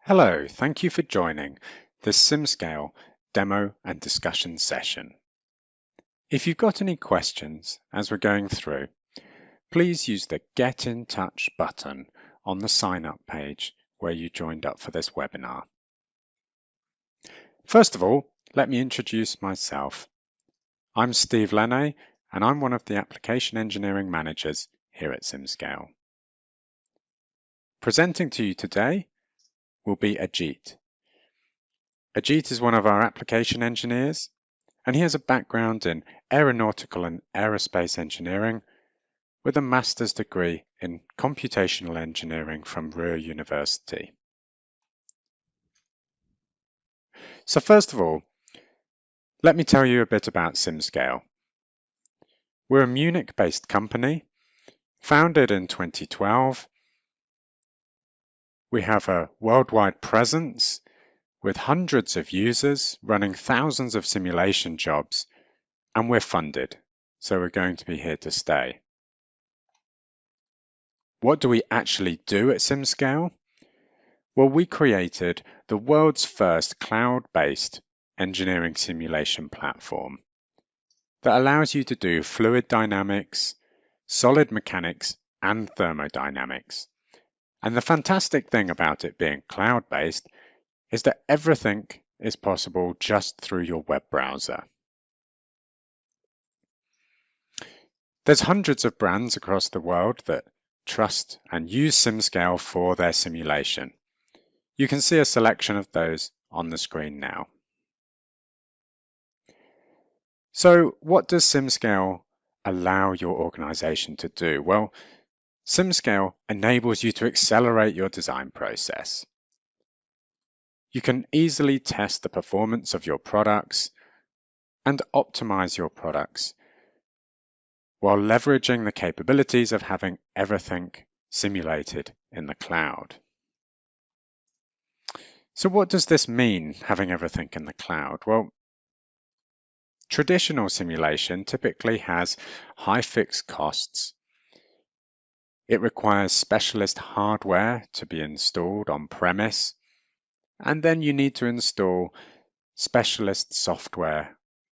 Hello, thank you for joining this SimScale demo and discussion session. If you've got any questions as we're going through, please use the Get in Touch button on the sign up page where you joined up for this webinar. First of all, let me introduce myself. I'm Steve Slaine, and I'm one of the application engineering managers here at SimScale. Presenting to you today will be Ajit. Ajit is one of our application engineers, and he has a background in aeronautical and aerospace engineering with a master's degree in computational engineering from Ruhr University. So first of all, let me tell you a bit about SimScale. We're a Munich-based company, founded in 2012. We have a worldwide presence with hundreds of users running thousands of simulation jobs, and we're funded, so we're going to be here to stay. What do we actually do at SimScale? Well, we created the world's first cloud-based engineering simulation platform that allows you to do fluid dynamics, solid mechanics, and thermodynamics. And the fantastic thing about it being cloud-based is that everything is possible just through your web browser. There's hundreds of brands across the world that trust and use SimScale for their simulation. You can see a selection of those on the screen now. So what does SimScale allow your organization to do? Well, SimScale enables you to accelerate your design process. You can easily test the performance of your products and optimize your products while leveraging the capabilities of having everything simulated in the cloud. So what does this mean, having everything in the cloud? Well, traditional simulation typically has high fixed costs. It requires specialist hardware to be installed on premise, and then you need to install specialist software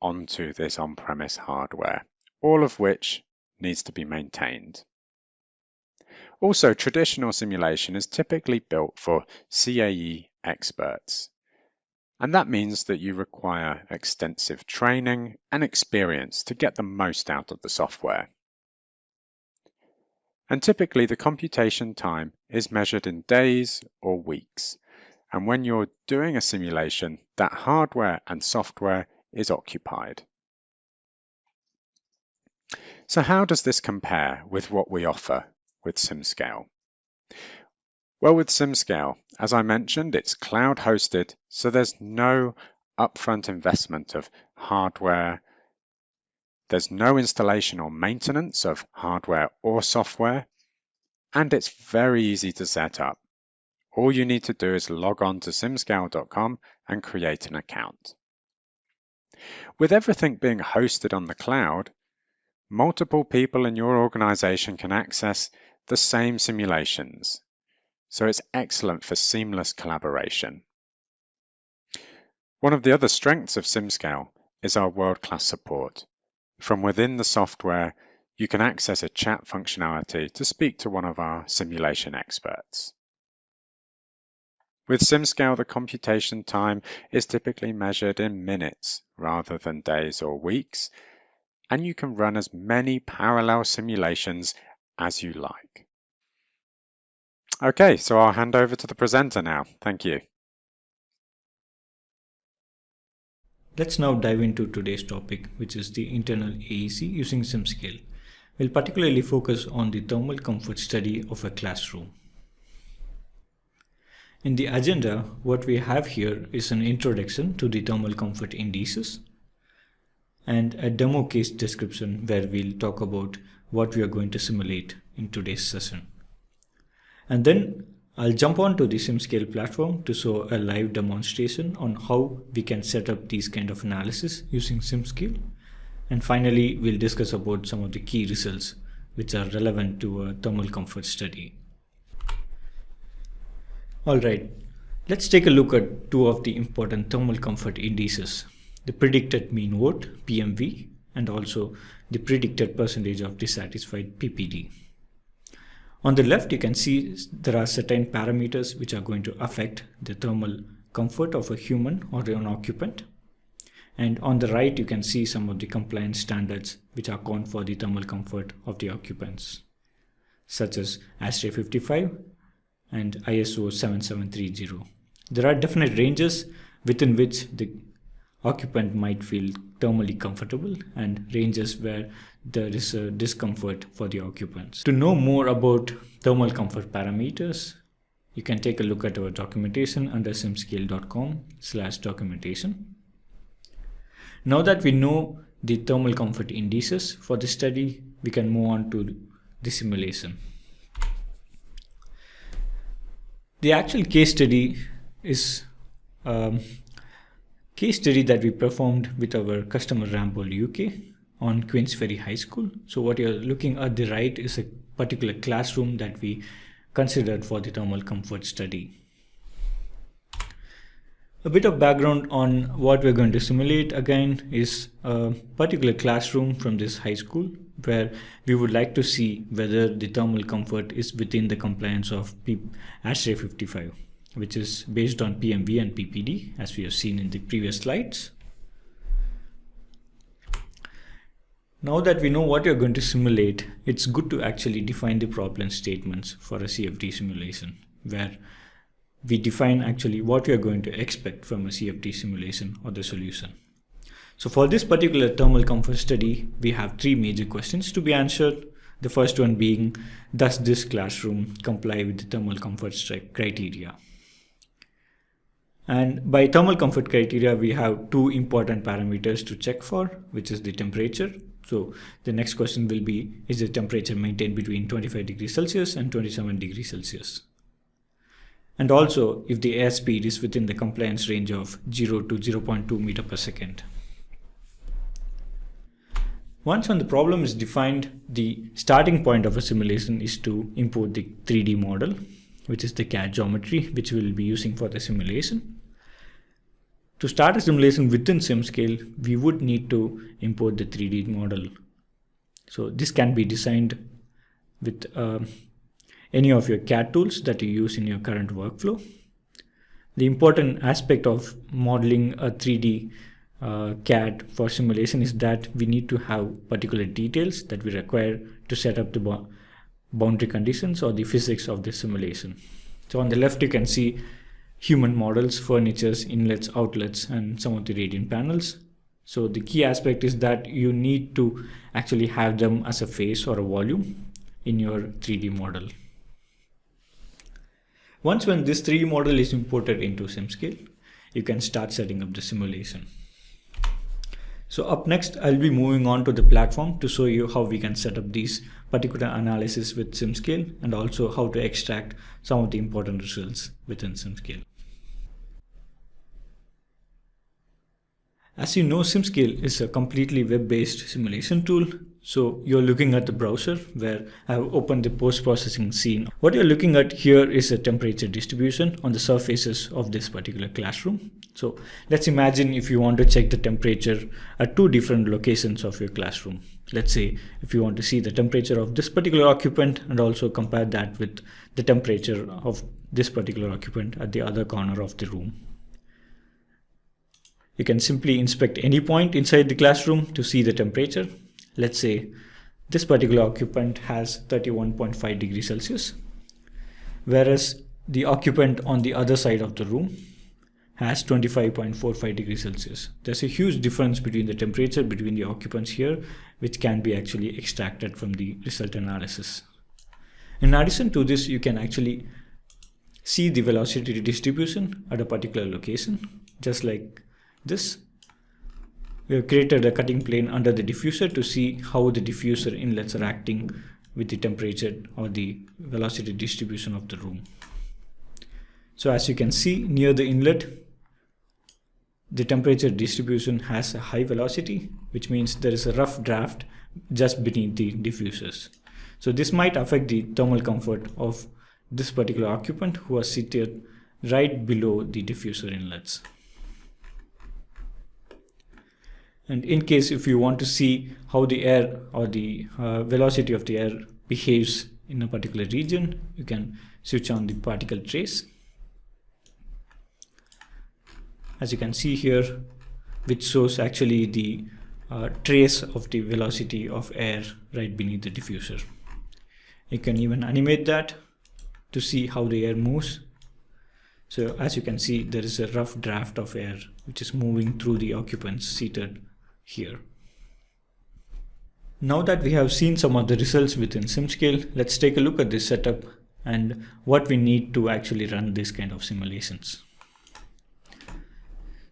onto this on-premise hardware, all of which needs to be maintained. Also, traditional simulation is typically built for CAE experts, and that means that you require extensive training and experience to get the most out of the software. And typically the computation time is measured in days or weeks. And when you're doing a simulation, that hardware and software is occupied. So how does this compare with what we offer with SimScale? Well, with SimScale, as I mentioned, it's cloud hosted, so there's no upfront investment of hardware. There's no installation or maintenance of hardware or software, and it's very easy to set up. All you need to do is log on to simscale.com and create an account. With everything being hosted on the cloud, multiple people in your organization can access the same simulations, so it's excellent for seamless collaboration. One of the other strengths of SimScale is our world-class support. From within the software, you can access a chat functionality to speak to one of our simulation experts. With SimScale, the computation time is typically measured in minutes rather than days or weeks, and you can run as many parallel simulations as you like. Okay, so I'll hand over to the presenter now. Thank you. Let's now dive into today's topic, which is the internal AEC using SimScale. We'll particularly focus on the thermal comfort study of a classroom. In the agenda, what we have here is an introduction to the thermal comfort indices and a demo case description where we'll talk about what we are going to simulate in today's session. And then I'll jump on to the SimScale platform to show a live demonstration on how we can set up these kind of analysis using SimScale. And finally, we'll discuss about some of the key results which are relevant to a thermal comfort study. All right, Let's take a look at two of the important thermal comfort indices, the predicted mean vote, PMV, and also the predicted percentage of dissatisfied, PPD. On the left, you can see there are certain parameters which are going to affect the thermal comfort of a human or an occupant. And on the right, you can see some of the compliance standards which account for the thermal comfort of the occupants, such as ASHRAE 55 and ISO 7730. There are definite ranges within which the occupant might feel thermally comfortable and ranges where there is a discomfort for the occupants. To know more about thermal comfort parameters, you can take a look at our documentation under simscale.com/documentation. Now that we know the thermal comfort indices for the study, we can move on to the simulation. The actual case study is a case study that we performed with our customer Ramboll UK on Queensferry High School. So what you're looking at the right is a particular classroom that we considered for the thermal comfort study. A bit of background on what we're going to simulate again is a particular classroom from this high school where we would like to see whether the thermal comfort is within the compliance of ASHRAE 55, which is based on PMV and PPD as we have seen in the previous slides. Now that we know what you're going to simulate, it's good to actually define the problem statements for a CFD simulation, where we define actually what we are going to expect from a CFD simulation or the solution. So for this particular thermal comfort study, we have three major questions to be answered. The first one being, does this classroom comply with the thermal comfort criteria? And by thermal comfort criteria, we have two important parameters to check for, which is the temperature. So the next question will be, is the temperature maintained between 25 degrees Celsius and 27 degrees Celsius? And also if the airspeed is within the compliance range of 0 to 0.2 meter per second. Once when the problem is defined, the starting point of a simulation is to import the 3D model, which is the CAD geometry, which we will be using for the simulation. To start a simulation within SimScale, we would need to import the 3D model. So this can be designed with any of your CAD tools that you use in your current workflow. The important aspect of modeling a 3D CAD for simulation is that we need to have particular details that we require to set up the boundary conditions or the physics of the simulation. So on the left, you can see human models, furnitures, inlets, outlets, and some of the radiant panels. So the key aspect is that you need to actually have them as a face or a volume in your 3D model. Once when this 3D model is imported into SimScale, you can start setting up the simulation. So up next, I'll be moving on to the platform to show you how we can set up these particular analysis with SimScale and also how to extract some of the important results within SimScale. As you know, SimScale is a completely web-based simulation tool. So you're looking at the browser where I have opened the post-processing scene. What you're looking at here is a temperature distribution on the surfaces of this particular classroom. So let's imagine if you want to check the temperature at two different locations of your classroom. Let's say if you want to see the temperature of this particular occupant and also compare that with the temperature of this particular occupant at the other corner of the room. You can simply inspect any point inside the classroom to see the temperature. Let's say this particular occupant has 31.5 degrees Celsius, whereas the occupant on the other side of the room has 25.45 degrees Celsius. There's a huge difference between the temperature between the occupants here, which can be actually extracted from the result analysis. In addition to this, you can actually see the velocity distribution at a particular location, just like this. We have created a cutting plane under the diffuser to see how the diffuser inlets are acting with the temperature or the velocity distribution of the room. So as you can see near the inlet, the temperature distribution has a high velocity, which means there is a rough draft just beneath the diffusers. So this might affect the thermal comfort of this particular occupant who was seated right below the diffuser inlets. And in case if you want to see how the air or the velocity of the air behaves in a particular region, you can switch on the particle trace. As you can see here, which shows actually the trace of the velocity of air right beneath the diffuser. You can even animate that to see how the air moves. So as you can see, there is a rough draft of air which is moving through the occupants seated here. Now that we have seen some of the results within SimScale, let's take a look at this setup and what we need to actually run this kind of simulations.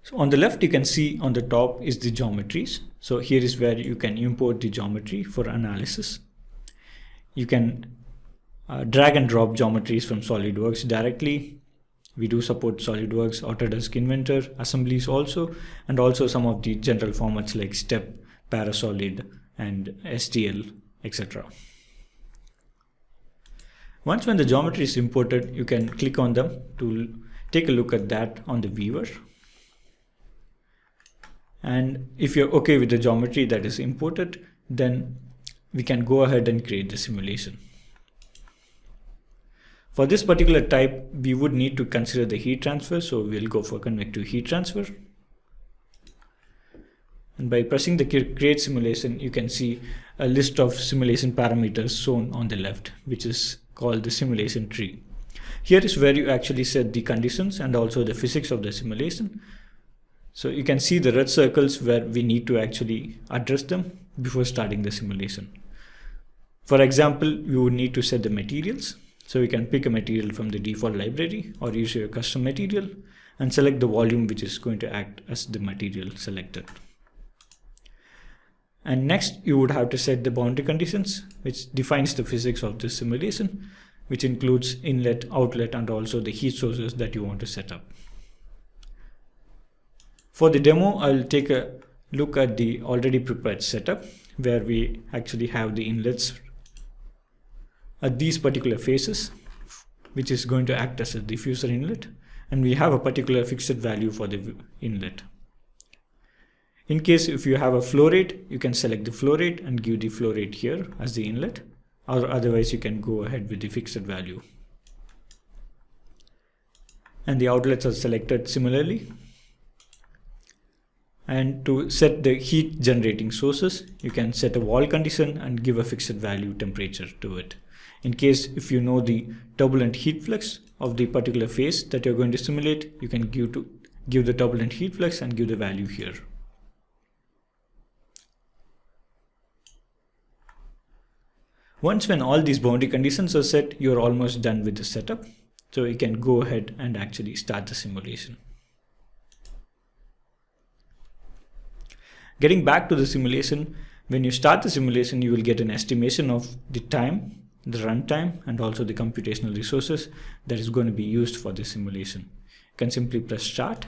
So on the left, you can see on the top is the geometries. So here is where you can import the geometry for analysis. You can drag and drop geometries from SolidWorks directly. We do support SolidWorks, Autodesk Inventor, assemblies also, and also some of the general formats like STEP, Parasolid, and STL, etc. Once when the geometry is imported, you can click on them to take a look at that on the viewer. And if you're okay with the geometry that is imported, then we can go ahead and create the simulation. For this particular type, we would need to consider the heat transfer, so we'll go for convective heat transfer. And by pressing the create simulation, you can see a list of simulation parameters shown on the left, which is called the simulation tree. Here is where you actually set the conditions and also the physics of the simulation. So you can see the red circles where we need to actually address them before starting the simulation. For example, you would need to set the materials. So you can pick a material from the default library or use your custom material and select the volume which is going to act as the material selected. And next you would have to set the boundary conditions, which defines the physics of this simulation, which includes inlet, outlet, and also the heat sources that you want to set up. For the demo, I'll take a look at the already prepared setup where we actually have the inlets at these particular faces, which is going to act as a diffuser inlet, and we have a particular fixed value for the inlet. In case if you have a flow rate, you can select the flow rate and give the flow rate here as the inlet, or otherwise you can go ahead with the fixed value. And the outlets are selected similarly. And to set the heat generating sources, you can set a wall condition and give a fixed value temperature to it. In case if you know the turbulent heat flux of the particular phase that you're going to simulate, you can give the turbulent heat flux and give the value here. Once when all these boundary conditions are set, you're almost done with the setup. So you can go ahead and actually start the simulation. Getting back to the simulation, when you start the simulation, you will get an estimation of the time, the runtime, and also the computational resources that is going to be used for the simulation. You can simply press start,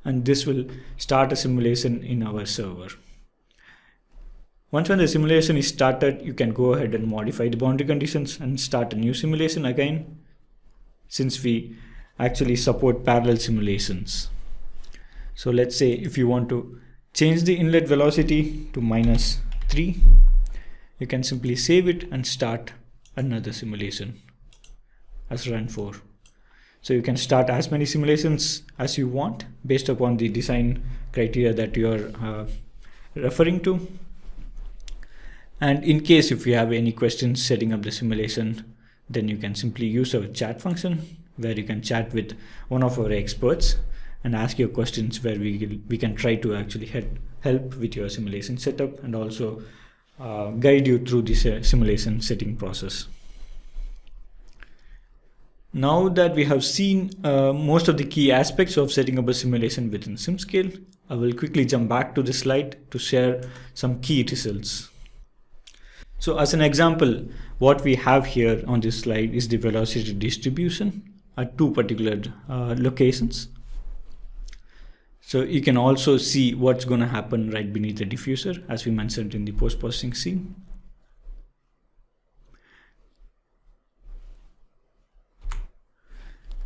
and this will start a simulation in our server. Once when the simulation is started, you can go ahead and modify the boundary conditions and start a new simulation again, since we actually support parallel simulations. So let's say if you want to change the inlet velocity to -3, you can simply save it and start another simulation as run 4. So you can start as many simulations as you want based upon the design criteria that you are referring to. And in case if you have any questions setting up the simulation, then you can simply use our chat function where you can chat with one of our experts and ask your questions, where we can try to actually help with your simulation setup and also guide you through this simulation setting process. Now that we have seen most of the key aspects of setting up a simulation within SimScale, I will quickly jump back to the slide to share some key results. So as an example, what we have here on this slide is the velocity distribution at 2 particular locations. So you can also see what's going to happen right beneath the diffuser, as we mentioned in the post-processing scene.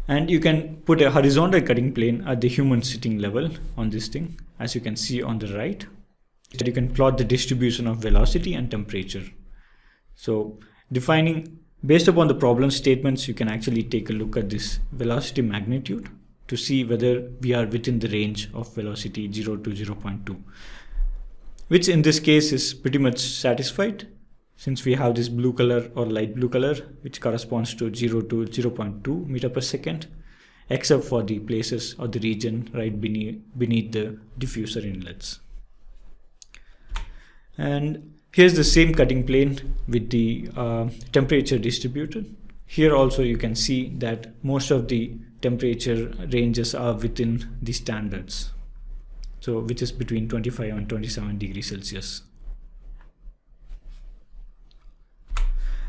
And you can put a horizontal cutting plane at the human sitting level on this thing, as you can see on the right. You can plot the distribution of velocity and temperature. So defining, based upon the problem statements, you can actually take a look at this velocity magnitude to see whether we are within the range of velocity 0 to 0.2, which in this case is pretty much satisfied, since we have this blue color or light blue color, which corresponds to 0 to 0.2 meter per second, except for the places or the region right beneath the diffuser inlets. And here's the same cutting plane with the temperature distributed. Here also you can see that most of the temperature ranges are within the standards, so which is between 25 and 27 degrees Celsius.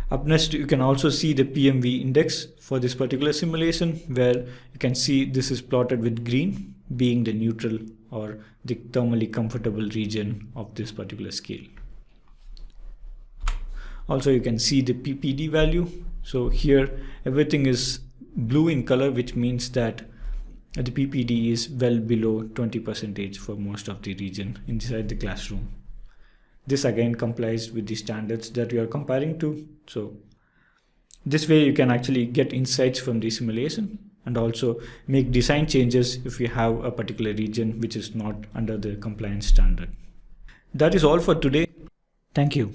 Up next, you can also see the PMV index for this particular simulation, where you can see this is plotted with green being the neutral or the thermally comfortable region of this particular scale. Also, you can see the PPD value. So here everything is blue in color, which means that the PPD is well below 20% for most of the region inside the classroom. This again complies with the standards that we are comparing to. So this way you can actually get insights from the simulation and also make design changes if you have a particular region which is not under the compliance standard. That is all for today. Thank you.